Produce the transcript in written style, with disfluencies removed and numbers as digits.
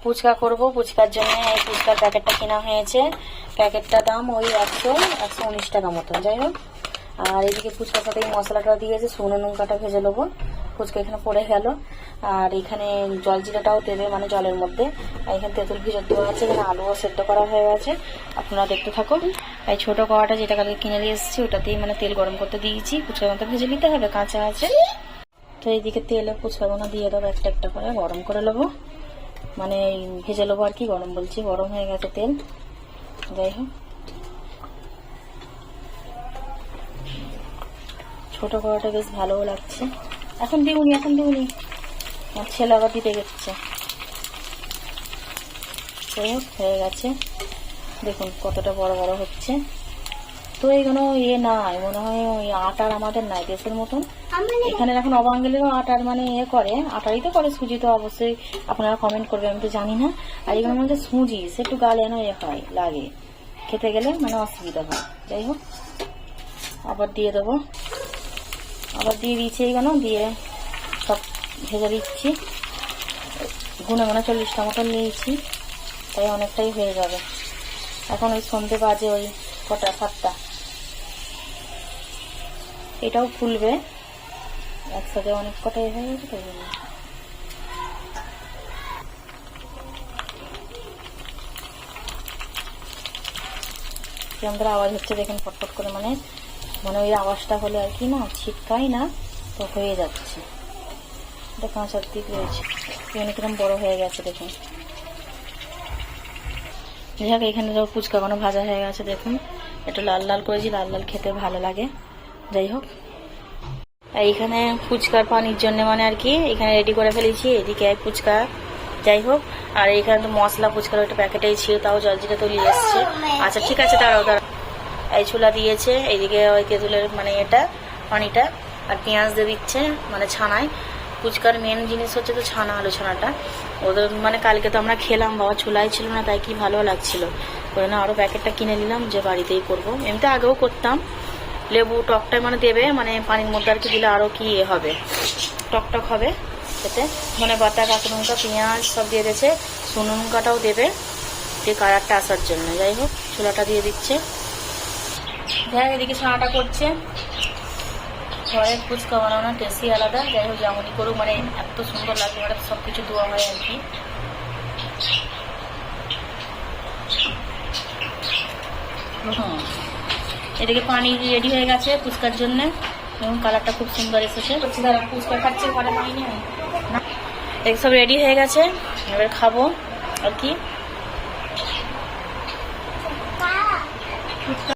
ফুচকা করব, ফুচকার জন্য এই ফুচকার প্যাকেটটা কেনা হয়েছে। প্যাকেটটার দাম ওই 119 টাকা মতন। যাই হোক, আর এদিকে ফুচকার সাথে এই মশলাটা দিয়েছে, শুকনো লঙ্কাটা ভেজে নেবো। ফুচকা এখানে পড়ে গেল। আর এখানে জল জিরাটাও দেবে, মানে জলের মধ্যে। আর এখানে তেঁতুল ভিজত দেওয়া আছে, এখানে আলুও সেদ্ধ করা হয়ে গেছে। আপনারা দেখতে থাকুন। এই ছোট কড়াটা যেটা কালকে কিনে নিয়ে এসেছি, ওটাতেই মানে তেল গরম করতে দিয়েছি। ফুচকার মতো ভেজে নিতে হবে, কাঁচা আছে। তো এইদিকে তেলে ফুচকাগুলো দিয়ে দেবো, একটা একটা করে গরম করে নেবো, মানে ভেজে নেবো আর কি। গরম বলছি, গরম হয়ে গেছে তেল। যাই হোক, ছোট কড়াটা বেশ ভালোও লাগছে। এখন দিউনি, আমার ছেলে আবার দিতে গেছে। যাই হোক, হয়ে গেছে। দেখুন কতটা বড় বড় হচ্ছে। তো এইগুলো নাই, মনে হয় ওই আটার আমাদের নাই দেশের মতন। এখানে এখন অবাঙ্গলেরও আটার মানে করে, আটারই তো করে, সুজি তো অবশ্যই আপনারা কমেন্ট করবেন, আমি তো জানি না। আর এগুলোর মধ্যে সুজি সে একটু গালে হয়, লাগে খেতে গেলে, মানে অসুবিধা হয়। যাই হোক, আবার দিয়ে দেবো, আবার দিয়ে দিচ্ছি এইগুলো, দিয়ে সব ভেজে দিচ্ছি। গুনে 40টা মতন নিয়েছি, তাই অনেকটাই হয়ে যাবে। এখন ওই সন্ধ্যে বাজে ওই কটা, 7টা। এটাও ফুলবে একসাথে, অনেক কটাই হয়ে গেছে তাই জন্য। আমাদের আওয়াজ হচ্ছে দেখেন, ফটফট করে, মানে ওই আওয়াজটা হলে আর কি না, ছিটকাই না, তো হয়ে যাচ্ছে। এটা কাঁচার দিক রয়েছে, কিরকম বড় হয়ে গেছে দেখুন। যাক, এখানে যখন ফুচকা কোনো ভাজা হয়ে গেছে দেখুন, একটু লাল লাল করেছি, লাল লাল খেতে ভালো লাগে। যাই হোক, এইখানে ফুচকার পানির জন্য মানে আর কি এখানে রেডি করে ফেলেছি। এদিকে ফুচকা, যাই হোক। আর এখানে তো মশলা ফুচকার একটা প্যাকেটেই ছিল, তাও জলজিরা তো নিয়ে এসছে। আচ্ছা ঠিক আছে, দাঁড়াও। এই ছোলা দিয়েছে, এইদিকে ওই তেঁতুলের মানে এটা পানিটা, আর পেঁয়াজ দিয়ে দিচ্ছে, মানে ছানায়। ফুচকার মেন জিনিস হচ্ছে তো ছানা, আলু ছানাটা। ওদের মানে কালকে তো আমরা খেলাম, বাবা ছোলাই ছিল না, তাই কি ভালো লাগছিল, ওই জন্য আরও প্যাকেটটা কিনে নিলাম, যে বাড়িতেই করবো। এমনিতে আগেও করতাম। লেবু টকটা মানে দেবে, মানে পানির মধ্যে আর কি দিলে আরও কি হবে, টকটক হবে খেতে। মানে বাটা, কাঁচা লঙ্কা, পেঁয়াজ সব দিয়ে দিয়েছে, শুকনো লঙ্কাটাও দেবে, দিয়ে কালারটা আসার জন্য। যাই হোক, ছোলাটা দিয়ে দিচ্ছে। যাই হোক, এদিকে ছানাটা করছে। ঘরের ফুচকা বানানো টেস্টই আলাদা। যাই হোক, যেমনই করুক, মানে এত সুন্দর লাগে, মানে সব কিছু দেওয়া হয় আর কি। এদিকে পানি রেডি হয়ে গেছে ফুচকার জন্য, এবং কালারটা খুব সুন্দর এসেছে। ফুচকা খাচ্ছে, ঘরে পাইনি না। এদিকে সব রেডি হয়ে গেছে, এবার খাবো আর কি। ফুচকা